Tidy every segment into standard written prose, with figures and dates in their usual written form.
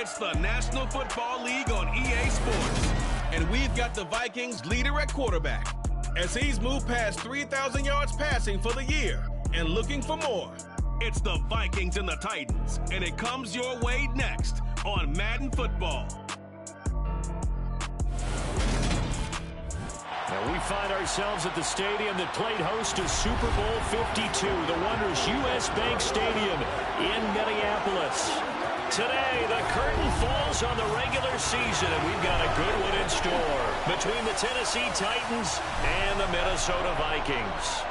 It's the National Football League on EA Sports. And we've got the Vikings leader at quarterback, as he's moved past 3,000 yards passing for the year and looking for more. It's the Vikings and the Titans, and it comes your way next on Madden Football. Now we find ourselves at the stadium that played host to Super Bowl 52, the wondrous U.S. Bank Stadium in Minneapolis. Today, the curtain falls on the regular season, and we've got a good one in store between the Tennessee Titans and the Minnesota Vikings.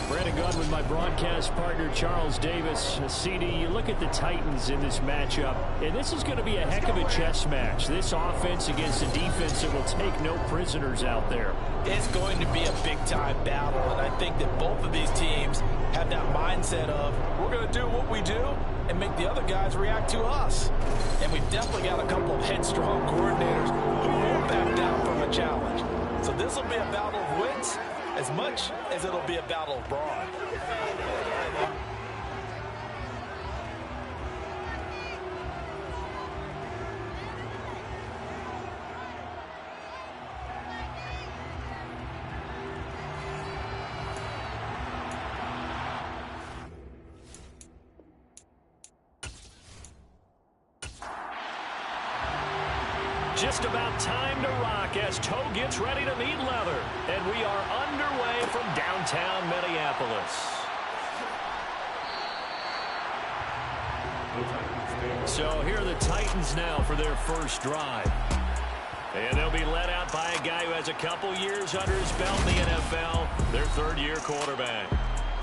Brandon Gunn with my broadcast partner, Charles Davis. CD, you look at the Titans in this matchup, and this is going to be a heck of a chess match. This offense against a defense that will take no prisoners out there. It's going to be a big-time battle, and I think that both of these teams have that mindset of, we're going to do what we do and make the other guys react to us. And we've definitely got a couple of headstrong coordinators who won't back down from a challenge. So this will be a battle of wits as much as it'll be a battle of brawn. Just about time to rock as Toe gets ready to meet leather. And we are underway from downtown Minneapolis. So here are the Titans now for their first drive. And they'll be led out by a guy who has a couple years under his belt in the NFL, their third-year quarterback.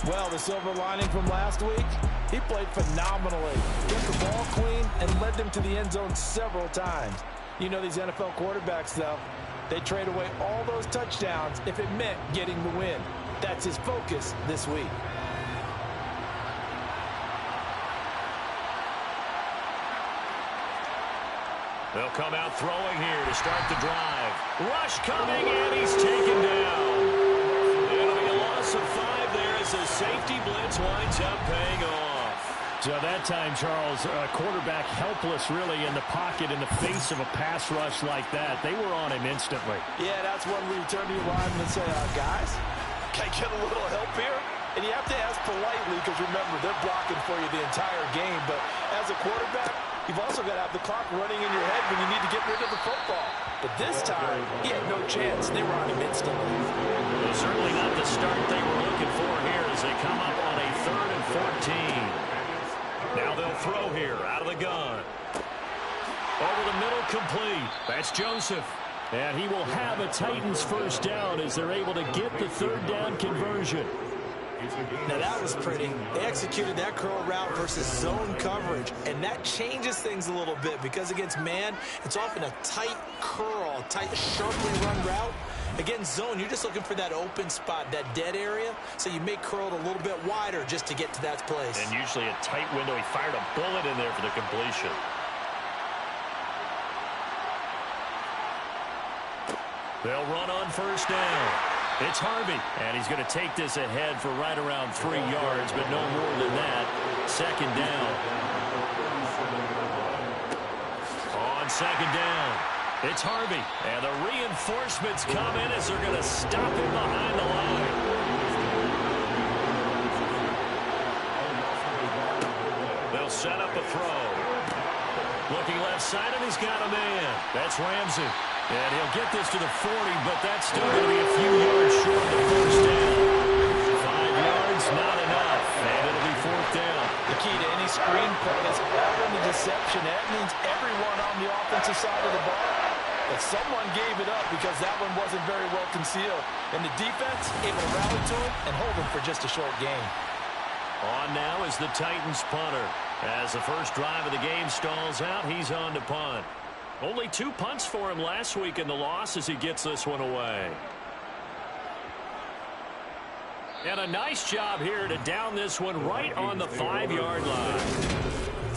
Well, the silver lining from last week, he played phenomenally. Kept the ball clean and led them to the end zone several times. You know these NFL quarterbacks, though, they trade away all those touchdowns if it meant getting the win. That's his focus this week. They'll come out throwing here to start the drive. Rush coming, and he's taken down. It'll be a loss of 5 there as the safety blitz winds up paying off. So that time, Charles, quarterback helpless really in the pocket in the face of a pass rush like that. They were on him instantly. Yeah, that's when we turn to your lineman and say, guys, can I get a little help here? And you have to ask politely because, remember, they're blocking for you the entire game. But as a quarterback, you've also got to have the clock running in your head when you need to get rid of the football. But this time, he had no chance. They were on him instantly. Well, certainly not the start they were looking for here as they come up on a 3rd and 14. Now they'll throw here out of the gun. Over the middle, complete. That's Joseph. And he will have a Titans first down as they're able to get the 3rd down conversion. Now that was pretty. They executed that curl route versus zone coverage, and that changes things a little bit because against man, it's often a tight curl, tight, sharply run route. Against zone, you're just looking for that open spot, that dead area, so you may curl it a little bit wider just to get to that place. And usually a tight window. He fired a bullet in there for the completion. They'll run on first down. It's Harvey, and he's going to take this ahead for right around 3 yards, but no more than that. 2nd down. On 2nd down, it's Harvey, and the reinforcements come in as they're going to stop him behind the line. They'll set up a throw. Looking left side, and he's got a man. That's Ramsey. And he'll get this to the 40, but that's still going to be a few yards short of the first down. 5 yards, not enough, and it'll be 4th down. The key to any screen play is having the deception. That means everyone on the offensive side of the ball. But someone gave it up because that one wasn't very well concealed. And the defense able to rally to him and hold him for just a short gain. On now is the Titans punter. As the first drive of the game stalls out, he's on to punt. Only 2 punts for him last week in the loss as he gets this one away. And a nice job here to down this one right on the 5-yard line.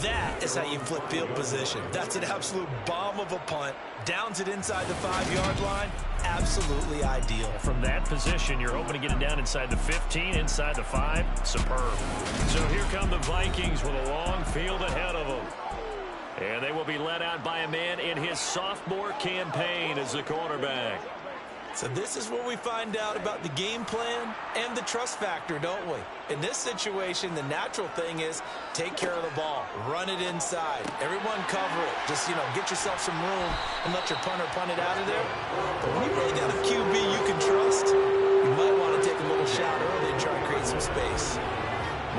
That is how you flip field position. That's an absolute bomb of a punt. Downs it inside the 5-yard line. absolutely ideal. From that position, you're hoping to get it down inside the 15, inside the 5. Superb. So here come the Vikings with a long field ahead of them. And they will be led out by a man in his sophomore campaign as the quarterback. So this is where we find out about the game plan and the trust factor, don't we? In this situation, the natural thing is take care of the ball. Run it inside. Everyone cover it. Just, get yourself some room and let your punter punt it out of there. But when you really got a QB you can trust, you might want to take a little shot early and try to create some space.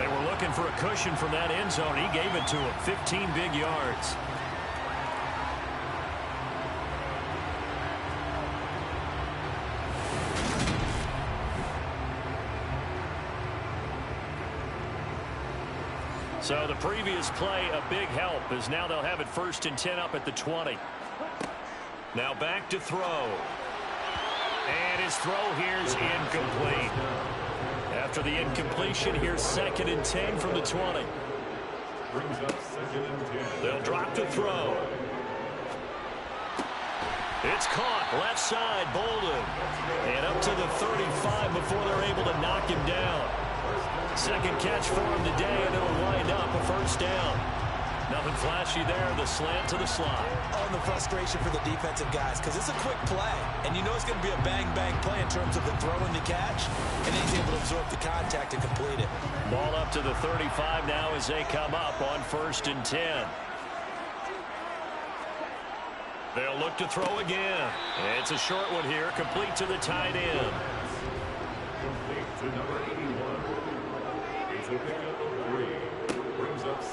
They were looking for a cushion from that end zone. He gave it to him. 15 big yards. So the previous play, a big help, as now they'll have it 1st and 10 up at the 20. Now back to throw. And his throw here's incomplete. After the incompletion, here's 2nd and 10 from the 20. They'll drop to throw. It's caught, left side, Bolden. And up to the 35 before they're able to knock him down. Second catch for him today, and it'll wind up a 1st down. Nothing flashy there, the slant to the slot. Oh, and the frustration for the defensive guys, because it's a quick play, and it's going to be a bang-bang play in terms of the throw and the catch, and then he's able to absorb the contact and complete it. Ball up to the 35 now as they come up on 1st and 10. They'll look to throw again. It's a short one here, complete to the tight end.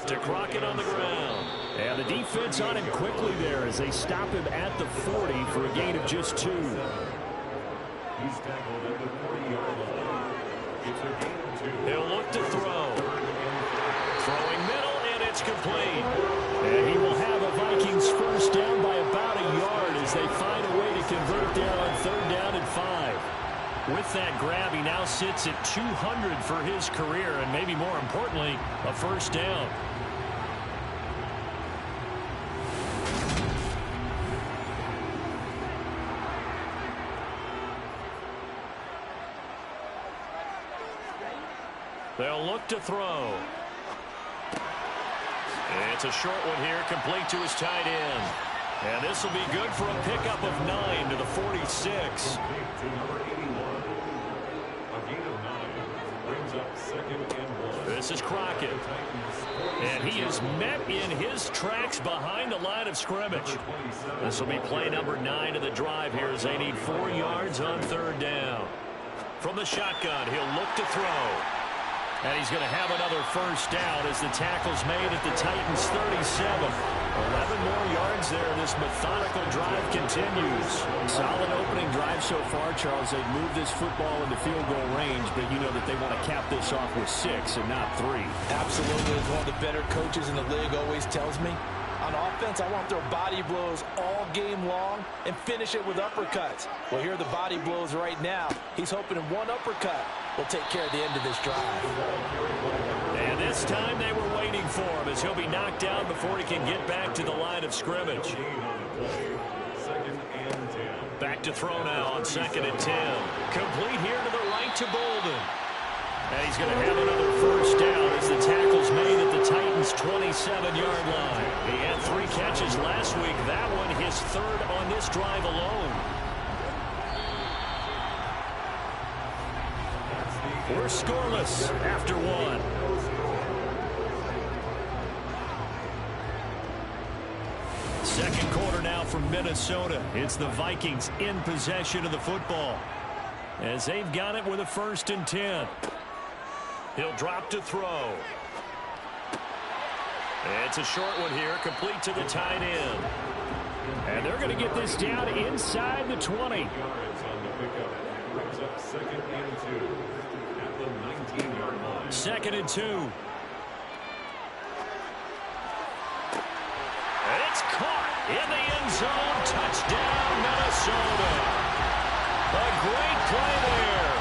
To Crockett on the ground. And the defense on him quickly there as they stop him at the 40 for a gain of just 2. He's tackled at the 40-yard line. It's a gain of 2. He'll look to throw. Throwing middle, and it's complete. And he will have a Vikings 1st down by about a yard as they find a way to convert there on 3rd down and 5. With that grab, he now sits at 200 for his career, and maybe more importantly, a 1st down. They'll look to throw. It's a short one here, complete to his tight end. And this will be good for a pickup of 9 to the 46. This is Crockett. And he is met in his tracks behind the line of scrimmage. This will be play number 9 of the drive here as they need 4 yards on 3rd down. From the shotgun, he'll look to throw. And he's going to have another 1st down as the tackle's made at the Titans' 37. 11 more yards there. This methodical drive continues. Solid opening drive so far, Charles. They've moved this football into field goal range, but you know that they want to cap this off with 6 and not 3. Absolutely. As one of the better coaches in the league always tells me, on offense, I want their body blows all game long and finish it with uppercuts. Well, here are the body blows right now. He's hoping in one uppercut will take care of the end of this drive. And this time they were waiting for him as he'll be knocked down before he can get back to the line of scrimmage. Back to throw now on 2nd and 10. Complete here to the right to Bolden. And he's going to have another 1st down as the tackle's made at the Titans' 27-yard line. He had 3 catches last week. That one his 3rd on this drive alone. We're scoreless after 1. Second quarter now from Minnesota. It's the Vikings in possession of the football as they've got it with a 1st and 10. He'll drop to throw. It's a short one here, complete to the tight end. And they're going to get this down inside the 20. Second and 2. And it's caught in the end zone. Touchdown, Minnesota. A great play there.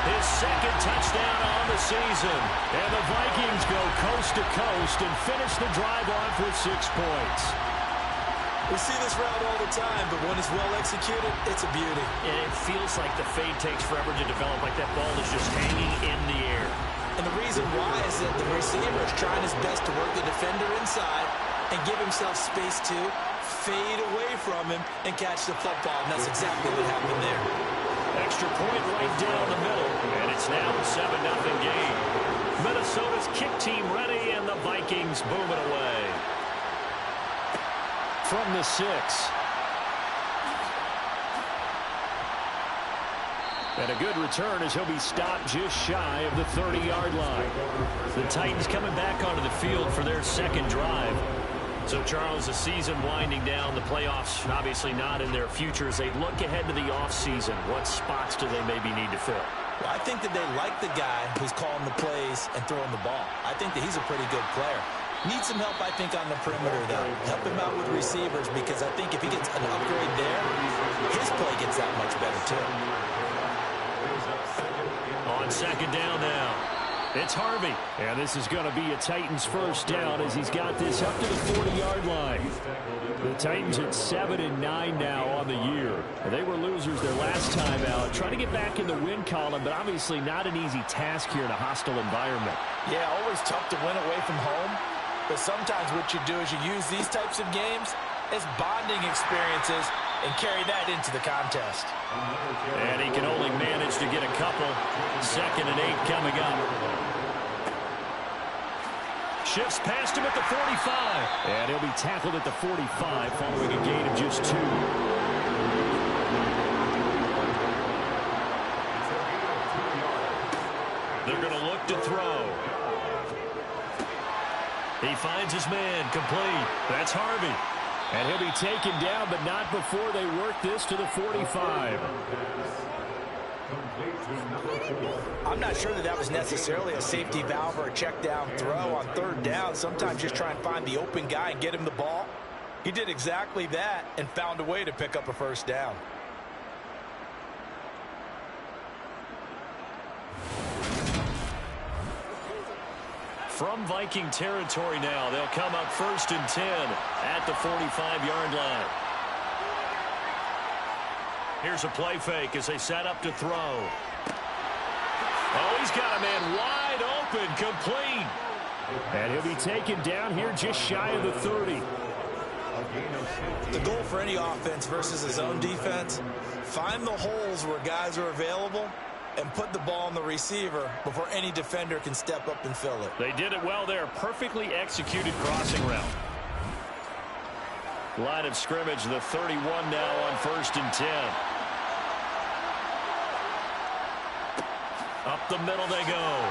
His 2nd touchdown on the season. And the Vikings go coast to coast and finish the drive off with 6 points. We see this route all the time, but when it's well executed, it's a beauty. And it feels like the fade takes forever to develop, like that ball is just hanging in the air. And the reason why is that the receiver is trying his best to work the defender inside and give himself space to fade away from him and catch the football. And that's exactly what happened there. Extra point right down the middle, and it's now a 7-0 game. Minnesota's kick team ready, and the Vikings boom it away. From the 6. And a good return as he'll be stopped just shy of the 30-yard line. The Titans coming back onto the field for their second drive. So, Charles, the season winding down, the playoffs obviously not in their future. As they look ahead to the offseason, what spots do they maybe need to fill? Well, I think that they like the guy who's calling the plays and throwing the ball. I think that he's a pretty good player. Needs some help, I think, on the perimeter, though. Help him out with receivers, because I think if he gets an upgrade there, his play gets that much better, too. On second down now, it's Harvey. And this is going to be a Titans first down as he's got this up to the 40-yard line. The Titans at 7-9 now on the year. They were losers their last time out, trying to get back in the win column, but obviously not an easy task here in a hostile environment. Yeah, always tough to win away from home. But sometimes what you do is you use these types of games as bonding experiences and carry that into the contest. And he can only manage to get a couple. 2nd and 8 coming up. Shifts past him at the 45. And he'll be tackled at the 45 following a gain of just 2. They're going to look to throw. He finds his man, complete. That's Harvey. And he'll be taken down, but not before they work this to the 45. I'm not sure that was necessarily a safety valve or a check down throw on 3rd down. Sometimes just try and find the open guy and get him the ball. He did exactly that and found a way to pick up a first down. From Viking territory now, they'll come up 1st and 10 at the 45-yard line. Here's a play fake as they set up to throw. Oh, he's got a man wide open, complete. And he'll be taken down here just shy of the 30. The goal for any offense versus a zone defense, find the holes where guys are available and put the ball on the receiver before any defender can step up and fill it. They did it well there. Perfectly executed crossing route. Line of scrimmage, the 31 now on 1st and 10. Up the middle they go.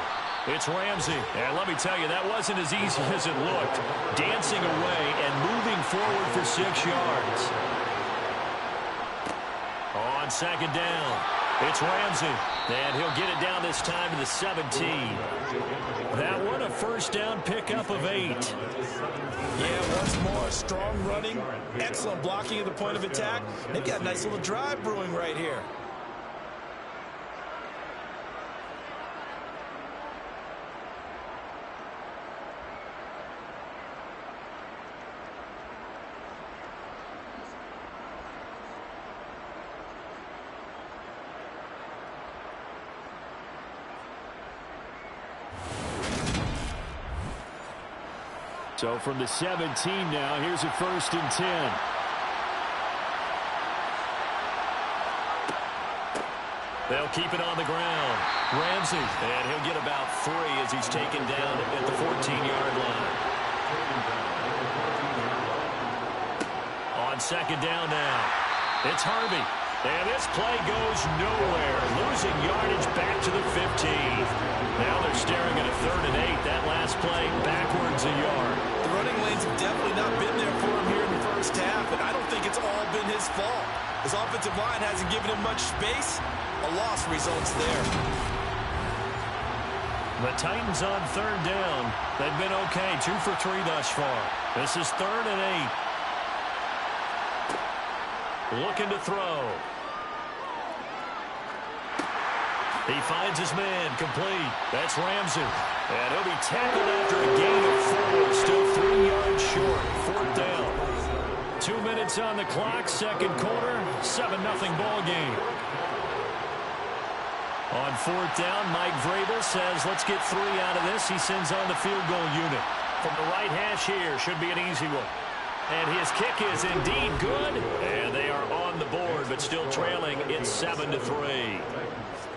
It's Ramsey. And let me tell you, that wasn't as easy as it looked. Dancing away and moving forward for 6 yards. On 2nd down, it's Ramsey. And he'll get it down this time to the 17. That one a first down pickup of 8. Yeah, once more, strong running, excellent blocking at the point of attack. They've got a nice little drive brewing right here. So from the 17 now, here's a 1st and 10. They'll keep it on the ground. Ramsey, and he'll get about 3 as he's taken down at the 14-yard line. On 2nd down now, it's Harvey. And this play goes nowhere. Losing yardage back to the 15. Now they're staring at a 3rd and 8. That last play backwards a yard. The running lanes have definitely not been there for him here in the first half, and I don't think it's all been his fault. His offensive line hasn't given him much space. A loss results there. The Titans on 3rd down. They've been okay. 2 for 3 thus far. This is 3rd and 8. Looking to throw. He finds his man, complete. That's Ramsey. And he'll be tackled after a gain of 4. Still 3 yards short. 4th down. 2 minutes on the clock, second quarter, 7-0 ball game. On fourth down, Mike Vrabel says, let's get 3 out of this. He sends on the field goal unit. From the right hash here, should be an easy one. And his kick is indeed good. And they are on the board, but still trailing. It's 7-3.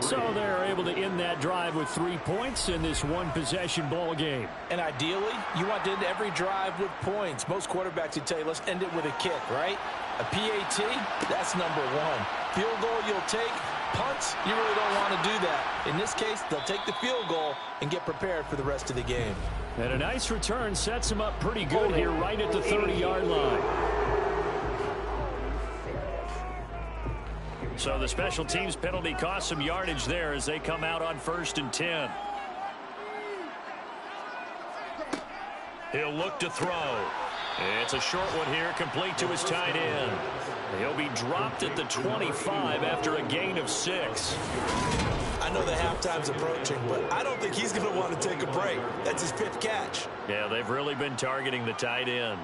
So they're able to end that drive with 3 points in this one-possession ball game. And ideally, you want to end every drive with points. Most quarterbacks would tell you, let's end it with a kick, right? A PAT, that's number 1. Field goal you'll take. Punts, you really don't want to do that. In this case, they'll take the field goal and get prepared for the rest of the game. And a nice return sets them up pretty good here right at the 30-yard line. So the special teams penalty cost some yardage there as they come out on 1st and 10. He'll look to throw. It's a short one here, complete to his tight end. He'll be dropped at the 25 after a gain of 6. I know the halftime's approaching, but I don't think he's going to want to take a break. That's his 5th catch. Yeah, they've really been targeting the tight end.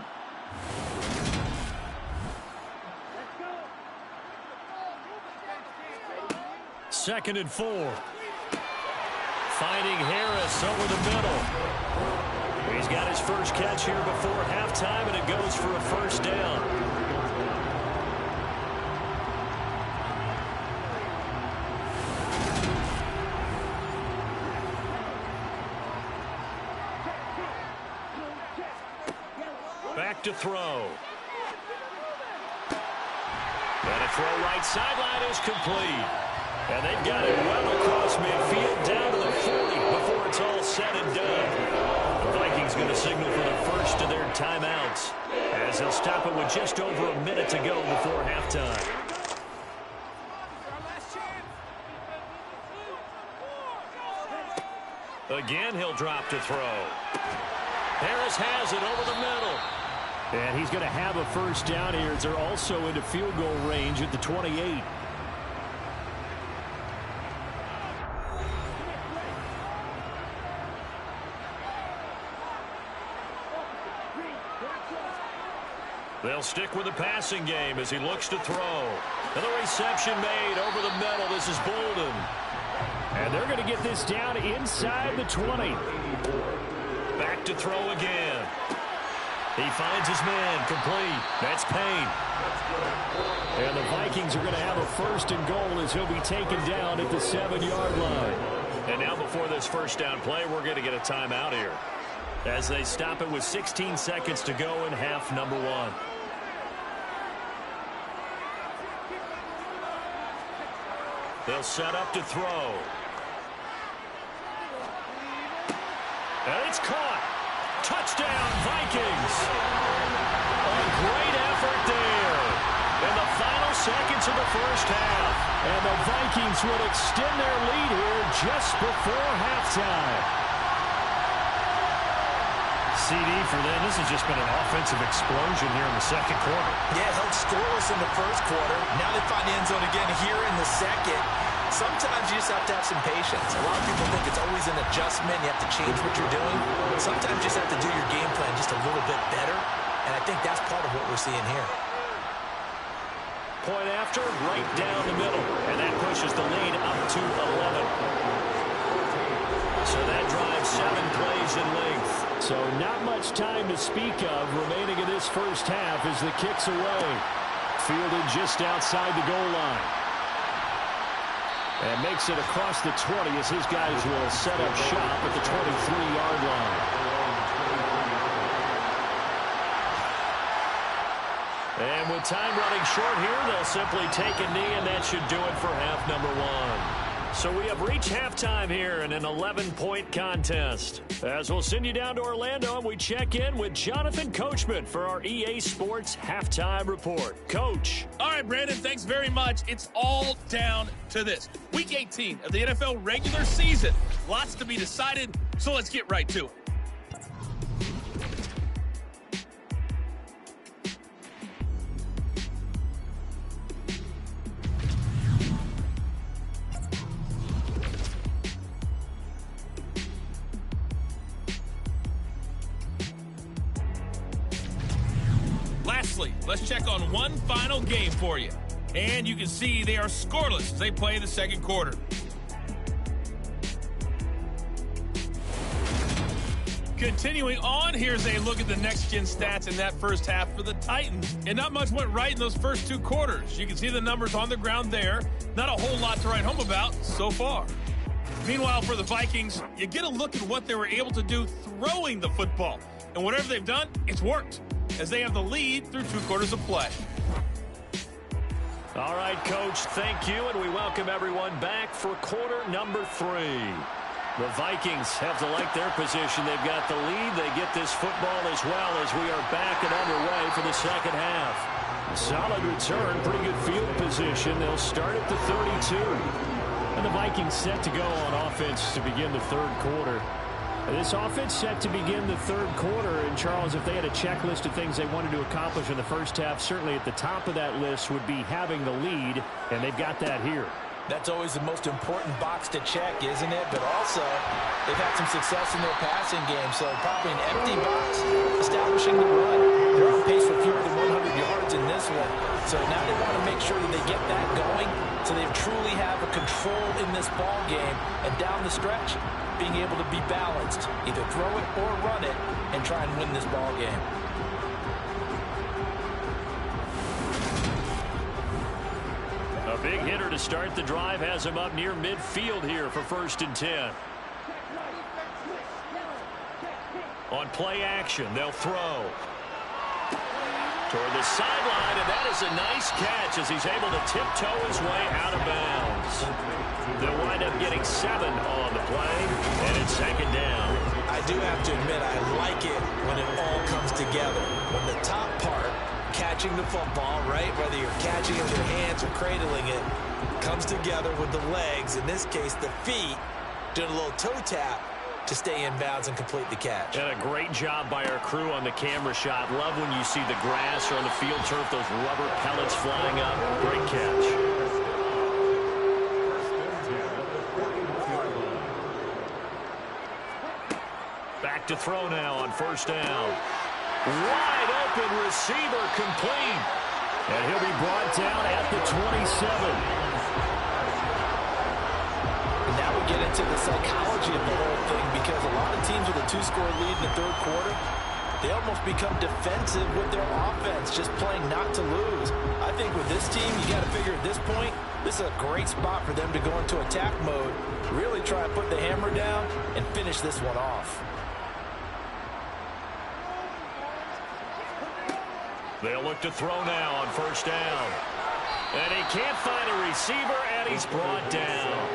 Second and 4. Finding Harris over the middle. He's got his first catch here before halftime, and it goes for a first down. Back to throw. And a throw right sideline is complete. And they've got it well across midfield down to the 40 before it's all said and done. The Vikings going to signal for the first of their timeouts as they'll stop it with just over a minute to go before halftime. Again, he'll drop to throw. Harris has it over the middle. And he's going to have a first down here as they're also into field goal range at the 28. They'll stick with the passing game as he looks to throw. And the reception made over the middle. This is Bolden. And they're going to get this down inside the 20. Back to throw again. He finds his man complete. That's Payne. And the Vikings are going to have a first and goal as he'll be taken down at the 7-yard line. And now before this first down play, we're going to get a timeout here as they stop it with 16 seconds to go in half number 1. They'll set up to throw. And it's caught. Touchdown, Vikings. A great effort there in the final seconds of the first half. And the Vikings would extend their lead here just before halftime. CD for them. This has just been an offensive explosion here in the second quarter. Yeah, held scoreless in the first quarter. Now they find the end zone again here in the second. Sometimes you just have to have some patience. A lot of people think it's always an adjustment. You have to change what you're doing. Sometimes you just have to do your game plan just a little bit better. And I think that's part of what we're seeing here. Point after, right down the middle. And that pushes the lead up to 11. So that drives 7 plays in length. So not much time to speak of remaining in this first half as the kick's away. Fielded just outside the goal line. And makes it across the 20 as his guys will set up shop at the 23-yard line. And with time running short here, they'll simply take a knee, and that should do it for half number 1. So we have reached halftime here in an 11-point contest. As we'll send you down to Orlando, and we check in with Jonathan Coachman for our EA Sports Halftime Report. Coach. All right, Brandon, thanks very much. It's all down to this. Week 18 of the NFL regular season. Lots to be decided, so let's get right to it. let's check on one final game for you. And you can see they are scoreless as they play the second quarter. Continuing on, here's a look at the next-gen stats in that first half for the Titans. And not much went right in those first two quarters. You can see the numbers on the ground there. Not a whole lot to write home about so far. Meanwhile, for the Vikings, you get a look at what they were able to do throwing the football. And whatever they've done, it's worked, as they have the lead through 2 quarters of play. All right, Coach, thank you, and we welcome everyone back for quarter number 3. The Vikings have to like their position. They've got the lead. They get this football as well as we are back and underway for the second half. Solid return, pretty good field position. They'll start at the 32. And the Vikings set to go on offense to begin the third quarter. This offense set to begin the third quarter. And, Charles, if they had a checklist of things they wanted to accomplish in the first half, certainly at the top of that list would be having the lead, and they've got that here. That's always the most important box to check, isn't it? But also, they've had some success in their passing game, so probably an empty box, establishing the run. They're on pace for fewer than 100 yards in this one, so now they want to make sure that they get that going so they truly have a control in this ball game, and down the stretch, being able to be balanced, either throw it or run it, and try and win this ball game. A big hitter to start the drive has him up near midfield here for 1st and 10. On play action, they'll throw toward the sideline, and that is a nice catch as he's able to tiptoe his way out of bounds. They'll wind up getting 7 on the play, and it's 2nd down. I do have to admit, I like it when it all comes together. When the top part, catching the football, right, whether you're catching it with your hands or cradling it, comes together with the legs, in this case the feet, doing a little toe tap to stay in bounds and complete the catch. And a great job by our crew on the camera shot. Love when you see the grass or on the field turf, those rubber pellets flying up. Great catch. Back to throw now on 1st down. Wide open receiver complete. And he'll be brought down at the 27. And now we get into the psychology of the whole thing, because a lot of teams with a 2-score lead in the third quarter, they almost become defensive with their offense, just playing not to lose. I think with this team, you got to figure at this point, this is a great spot for them to go into attack mode, really try and put the hammer down and finish this one off. They'll look to throw now on 1st down. And he can't find a receiver, and he's brought down.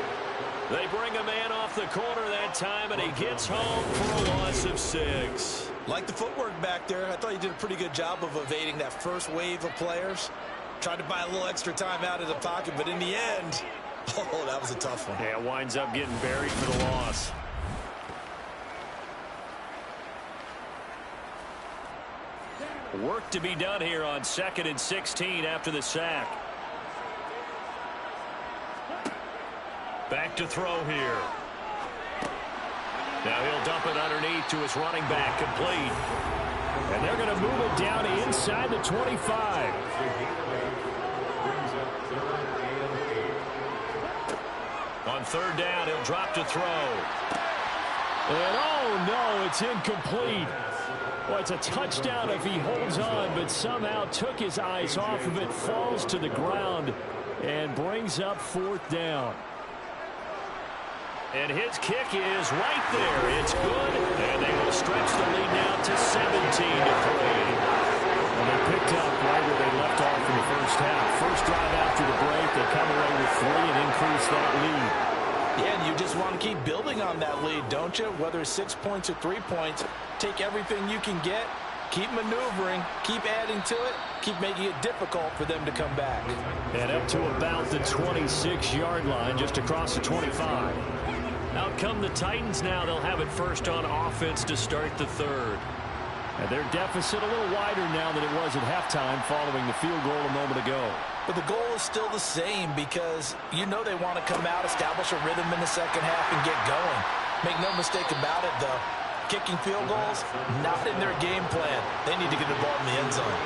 They bring a man off the corner that time, and he gets home for a loss of 6. Like the footwork back there, I thought you did a pretty good job of evading that first wave of players. Tried to buy a little extra time out of the pocket, but in the end, oh, that was a tough one. Yeah, winds up getting buried for the loss. Work to be done here on 2nd and 16 after the sack. Back to throw here. Now he'll dump it underneath to his running back, complete. And they're going to move it down inside the 25. On 3rd down, he'll drop to throw. And oh no, it's incomplete. Well, it's a touchdown if he holds on, but somehow took his eyes off of it, falls to the ground, and brings up 4th down. And his kick is right there. It's good, and they will stretch the lead now to 17-3. And they picked up right where they left off in the first half. First drive after the break, they come away with 3 and increase that lead. Yeah, and you just want to keep building on that lead, don't you? Whether it's 6 points or 3 points, take everything you can get, keep maneuvering, keep adding to it, keep making it difficult for them to come back. And up to about the 26-yard line, just across the 25. Out come the Titans now. They'll have it first on offense to start the third. And their deficit a little wider now than it was at halftime following the field goal a moment ago. But the goal is still the same, because you know they want to come out, establish a rhythm in the second half, and get going. Make no mistake about it, though. Kicking field goals, not in their game plan. They need to get the ball in the end zone.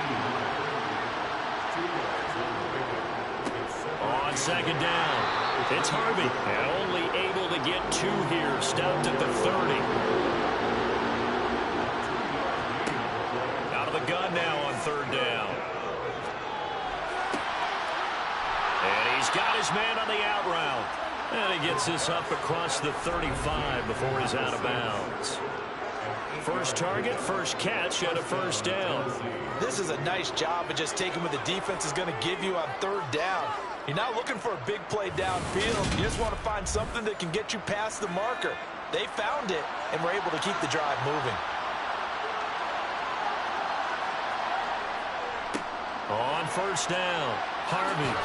on second down. It's Harvey, and only able to get 2 here. Stopped at the 30. Out of the gun now on third down. And he's got his man on the out route. And he gets this up across the 35 before he's out of bounds. First target, first catch, and a first down. This is a nice job of just taking what the defense is going to give you on third down. You're not looking for a big play downfield. You just want to find something that can get you past the marker. They found it and were able to keep the drive moving. On first down, Harvey.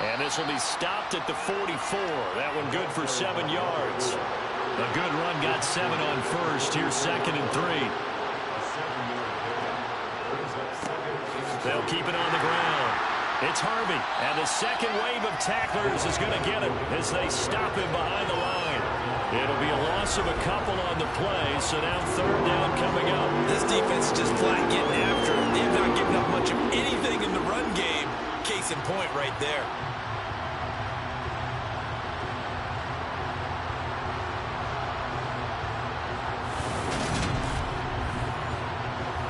And this will be stopped at the 44. That one good for 7 yards. A good run got 7 on first. Here's 2nd and 3. They'll keep it on the ground. It's Harvey. And the second wave of tacklers is going to get him as they stop him behind the line. It'll be a loss of a couple on the play, so now third down coming up. This defense is just flat getting after it. They've not given up much of anything in the run game. Case in point right there.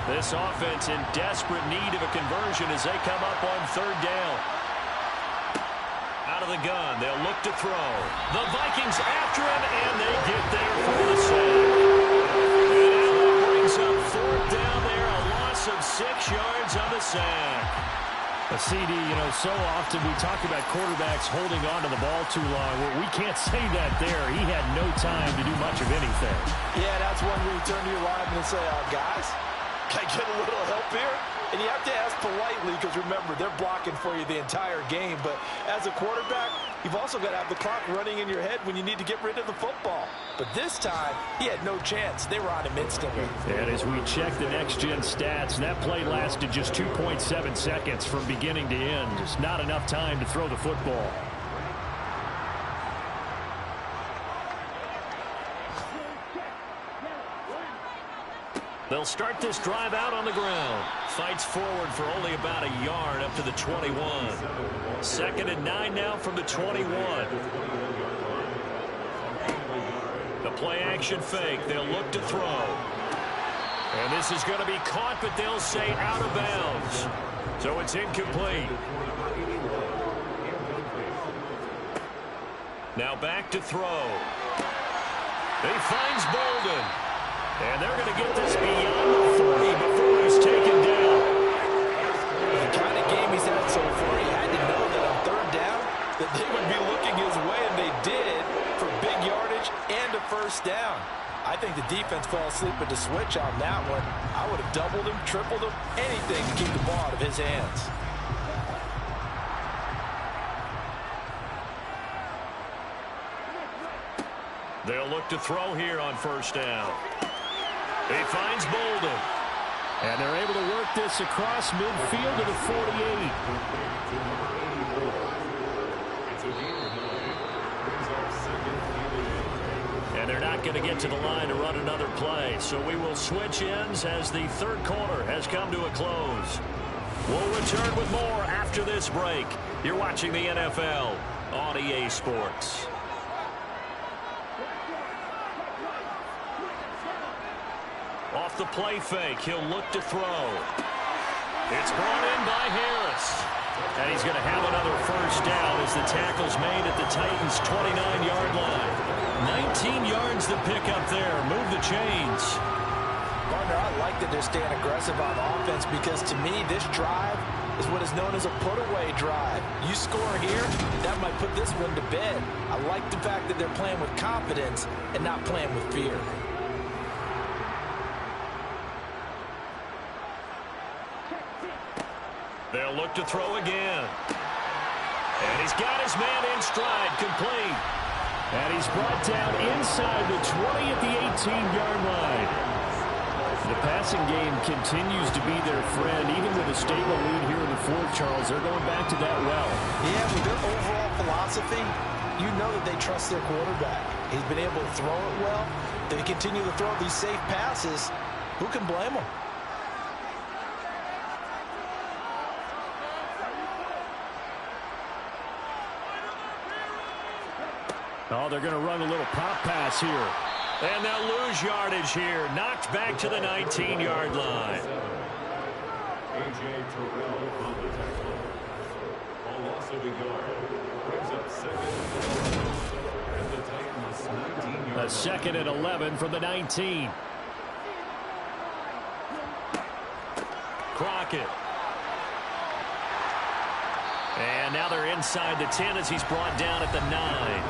This offense in desperate need of a conversion as they come up on third down. Out of the gun, they'll look to throw. The Vikings after him, and they get there for the sack. And Allen brings up fourth down there, a loss of 6 yards on the sack. A CD, so often we talk about quarterbacks holding on to the ball too long. Well, we can't say that there. He had no time to do much of anything. Yeah, that's one where you turn to your lineman and say, guys, can I get a little help here? And you have to ask politely because, remember, they're blocking for you the entire game. But as a quarterback, you've also got to have the clock running in your head when you need to get rid of the football. But this time, he had no chance. They were on him instantly. And as we check the next-gen stats, that play lasted just 2.7 seconds from beginning to end. Just not enough time to throw the football. They'll start this drive out on the ground. Fights forward for only about a yard up to the 21. 2nd and 9 now from the 21. The play action fake. They'll look to throw. And this is going to be caught, but they'll say out of bounds. So it's incomplete. Now back to throw. He finds Bolden. And they're going to get this beyond the 40 before he's taken down. The kind of game he's had so far, he had to know that on third down that they would be looking his way, and they did for big yardage and a first down. I think the defense fell asleep at the switch on that one. I would have doubled him, tripled him, anything to keep the ball out of his hands. They'll look to throw here on first down. He finds Bolden. And they're able to work this across midfield to the 48. And they're not going to get to the line to run another play. So we will switch ends as the third quarter has come to a close. We'll return with more after this break. You're watching the NFL on EA Sports. Off the play fake, he'll look to throw. It's brought in by Harris. And he's going to have another first down as the tackle's made at the Titans' 29-yard line. 19 yards to pick up there. Move the chains. Partner, I like that they're staying aggressive on offense because, to me, this drive is what is known as a put-away drive. You score here, that might put this one to bed. I like the fact that they're playing with confidence and not playing with fear. They'll look to throw again. And he's got his man in stride, complete. And he's brought down inside the 20 at the 18-yard line. The passing game continues to be their friend, even with a stable lead here in the fourth, Charles. They're going back to that well. Yeah, with their overall philosophy, you know that they trust their quarterback. He's been able to throw it well. They continue to throw these safe passes. Who can blame them? Oh, they're going to run a little pop pass here. And they'll lose yardage here. Knocked back to the 19-yard line. A.J. Terrell on the tackle. A loss of a yard. Brings up second. And the Titans 19 yards. A second and 11 from the 19. Crockett. And now they're inside the 10 as he's brought down at the 9.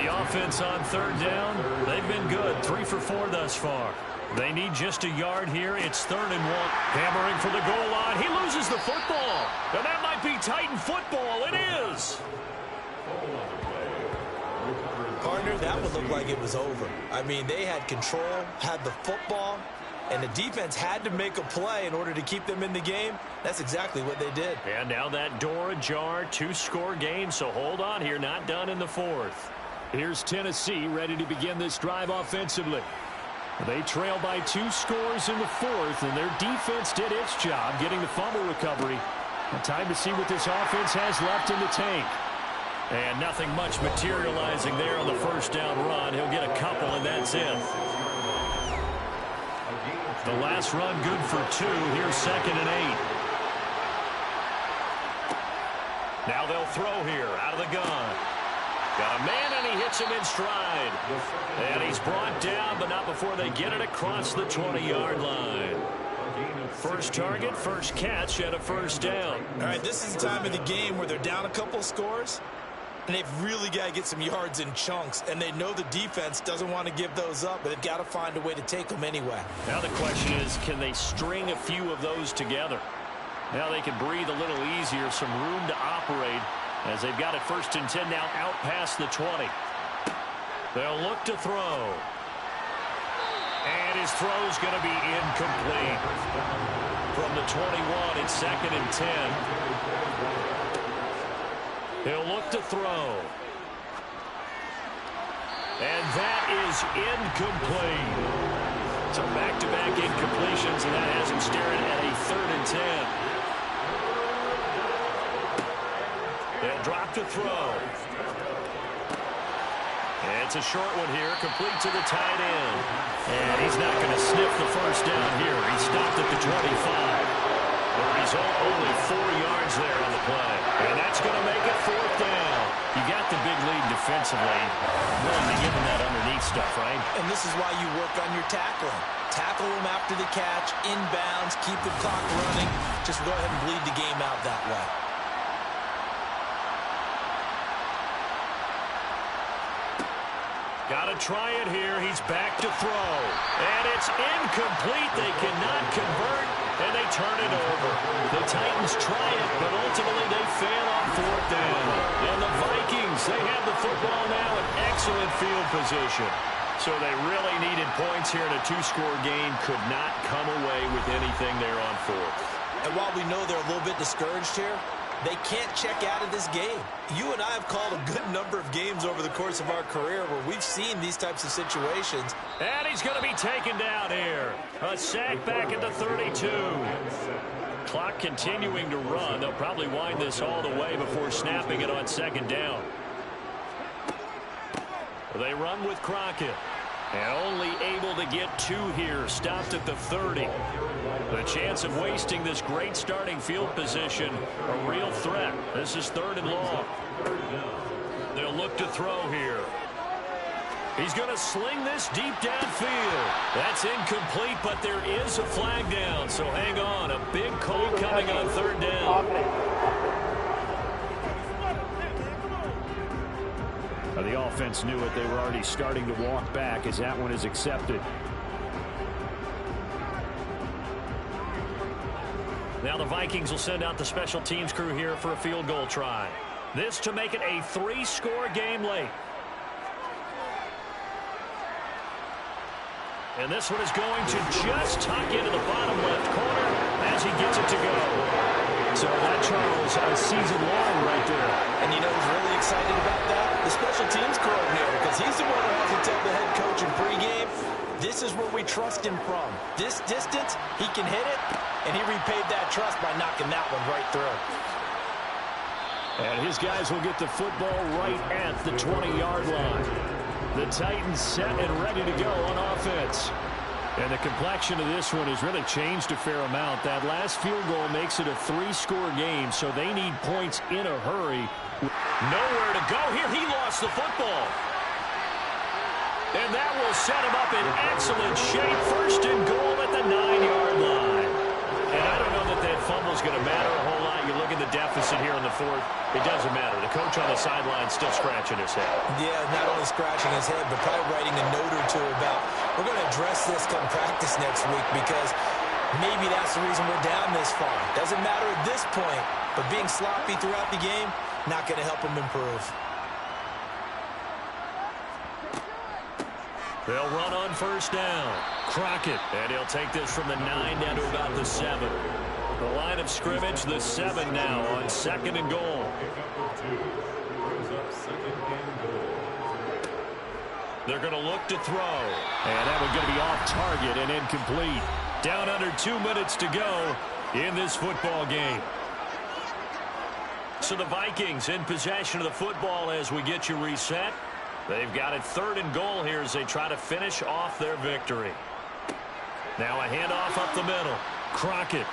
The offense on third down, they've been good. 3 for 4 thus far. They need just a yard here. It's 3rd and 1. Hammering for the goal line. He loses the football. And that might be Titan football. It is. Partner, that would look like it was over. I mean, they had control, had the football, and the defense had to make a play in order to keep them in the game. That's exactly what they did. And now that door ajar, 2-score game, so hold on here, not done in the 4th. Here's Tennessee ready to begin this drive offensively. They trail by 2 scores in the 4th, and their defense did its job getting the fumble recovery. Time to see what this offense has left in the tank. And nothing much materializing there on the first down run. He'll get a couple, and that's it. The last run good for 2. Here's 2nd and 8. Now they'll throw here out of the gun. Got a man, and he hits him in stride. And he's brought down, but not before they get it across the 20-yard line. First target, first catch, and a first down. All right, this is the time of the game where they're down a couple of scores, and they've really got to get some yards in chunks, and they know the defense doesn't want to give those up, but they've got to find a way to take them anyway. Now the question is, can they string a few of those together? Now they can breathe a little easier, some room to operate, as they've got it 1st and 10 now out past the 20. They'll look to throw. And his throw's going to be incomplete. From the 21, it's 2nd and 10. He'll look to throw. And that is incomplete. So back-to-back incompletions, and that has him staring at a 3rd and 10. They'll drop to throw. It's a short one here, complete to the tight end. And he's not going to sniff the first down here. He stopped at the 25. The result, only 4 yards there on the play. And that's going to make it 4th down. You got the big lead defensively. Willing to give him that underneath stuff, right? And this is why you work on your tackling. Tackle him after the catch, inbounds, keep the clock running. Just go ahead and bleed the game out that way. Got to try it here. He's back to throw. And it's incomplete. They cannot convert, and they turn it over. The Titans try it, but ultimately they fail on 4th down. And the Vikings, they have the football now in excellent field position. So they really needed points here in a 2-score game. Could not come away with anything there on 4th. And while we know they're a little bit discouraged here, they can't check out of this game. You and I have called a good number of games over the course of our career where we've seen these types of situations. And he's going to be taken down here. A sack back at the 32. Clock continuing to run. They'll probably wind this all the way before snapping it on 2nd down. They run with Crockett. And only able to get 2 here. Stopped at the 30. The chance of wasting this great starting field position, a real threat. This is 3rd and long. They'll look to throw here. He's going to sling this deep downfield. That's incomplete, but there is a flag down. So hang on. A big call coming on 3rd down. The offense knew it. They were already starting to walk back as that one is accepted. Now the Vikings will send out the special teams crew here for a field goal try. This to make it a 3-score game late. And this one is going to just tuck into the bottom left corner as he gets it to go. So that, Charles, a season long right there. And you know who's really excited about that? The special teams coordinator, because he's the one who has to tell the head coach in pregame, this is where we trust him from. This distance, he can hit it, and he repaid that trust by knocking that one right through. And his guys will get the football right at the 20-yard line. The Titans set and ready to go on offense. And the complexion of this one has really changed a fair amount. That last field goal makes it a 3-score game, so they need points in a hurry. Nowhere to go here. He lost the football. And that will set him up in excellent shape. First and goal at the 9-yard line. And I don't know that fumble's going to matter a whole lot. You look at the deficit here in the fourth. It doesn't matter. The coach on the sideline still scratching his head. Yeah, not only scratching his head, but probably writing a note or two about, we're going to address this come practice next week because maybe that's the reason we're down this far. Doesn't matter at this point, but being sloppy throughout the game, not going to help him improve. They'll run on first down. Crockett. And he'll take this from the 9 down to about the 7. The line of scrimmage, the 7 now on second and goal. They're going to look to throw. And that one's going to be off target and incomplete. Down under 2 minutes to go in this football game. So the Vikings in possession of the football as we get you reset. They've got it 3rd and goal here as they try to finish off their victory. Now a handoff up the middle. Crockett.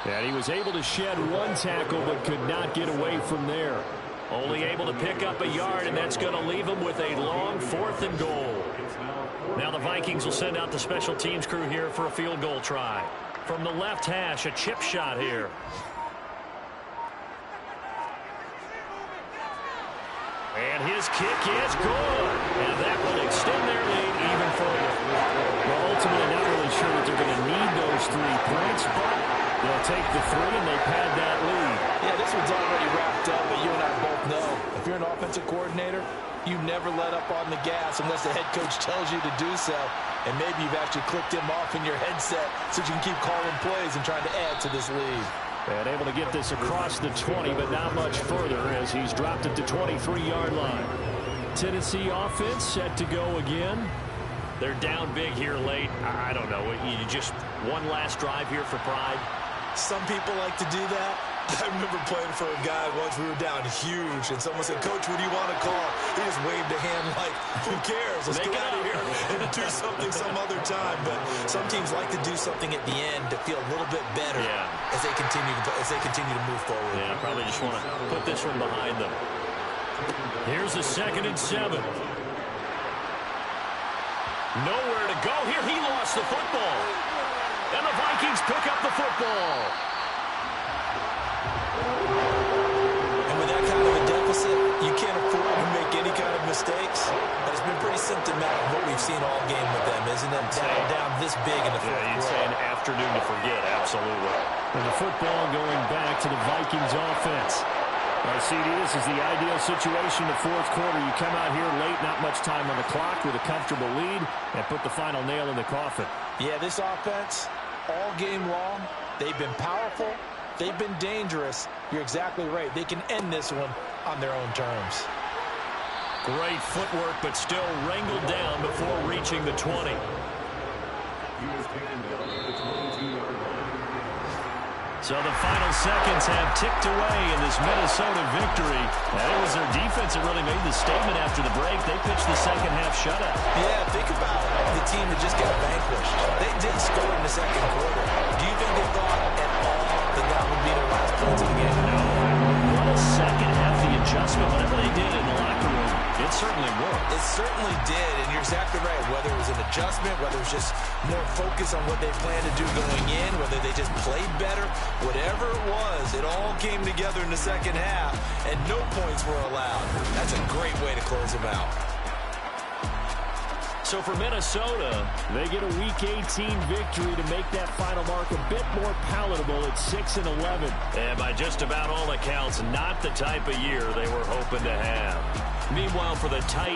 And he was able to shed one tackle but could not get away from there. Only able to pick up a yard, and that's going to leave him with a long 4th and goal. Now the Vikings will send out the special teams crew here for a field goal try. From the left hash, a chip shot here. And his kick is good. And that will extend their lead even further. Well, ultimately, not really sure that they're going to need those 3 points, but they'll take the 3 and they pad that lead. Yeah, this one's already wrapped up, but you and I both know if you're an offensive coordinator, you never let up on the gas unless the head coach tells you to do so. And maybe you've actually clicked him off in your headset so you can keep calling plays and trying to add to this lead. And able to get this across the 20, but not much further as he's dropped it to 23-yard line. Tennessee offense set to go again. They're down big here late. I don't know. You just one last drive here for pride. Some people like to do that. I remember playing for a guy once. We were down huge, and someone said, "Coach, what do you want to call?" He just waved a hand like, "Who cares? Let's get out of here and do something some other time." But some teams like to do something at the end to feel a little bit better as they continue to move forward. Yeah, probably just want to put this one behind them. Here's a 2nd and 7. Nowhere to go here. He lost the football, and the Vikings pick up the football. And with that kind of a deficit, you can't afford to make any kind of mistakes. But it's been pretty symptomatic of what we've seen all game with them, isn't it? Down this big in the fourth quarter. You'd say an afternoon to forget, absolutely. And the football going back to the Vikings offense. CD, this is the ideal situation in the fourth quarter. You come out here late, not much time on the clock with a comfortable lead, and put the final nail in the coffin. Yeah, this offense, all game long, they've been powerful. They've been dangerous. You're exactly right. They can end this one on their own terms. Great footwork, but still wrangled down before reaching the 20. So the final seconds have ticked away in this Minnesota victory. And it was their defense that really made the statement after the break. They pitched the second half shutout. Yeah, think about the team that just got vanquished. They did score in the second quarter. Do you think they thought at all that would be their last points of the game? No. What a second half, the adjustment, whatever they did in the locker room, it certainly worked. It certainly did, and you're exactly right. Whether it was an adjustment, whether it was just more focus on what they planned to do going in, whether they just played better, whatever it was, it all came together in the second half, and no points were allowed. That's a great way to close them out. So for Minnesota, they get a Week 18 victory to make that final mark a bit more palatable at 6-11. And by just about all accounts, not the type of year they were hoping to have. Meanwhile, for the Titans,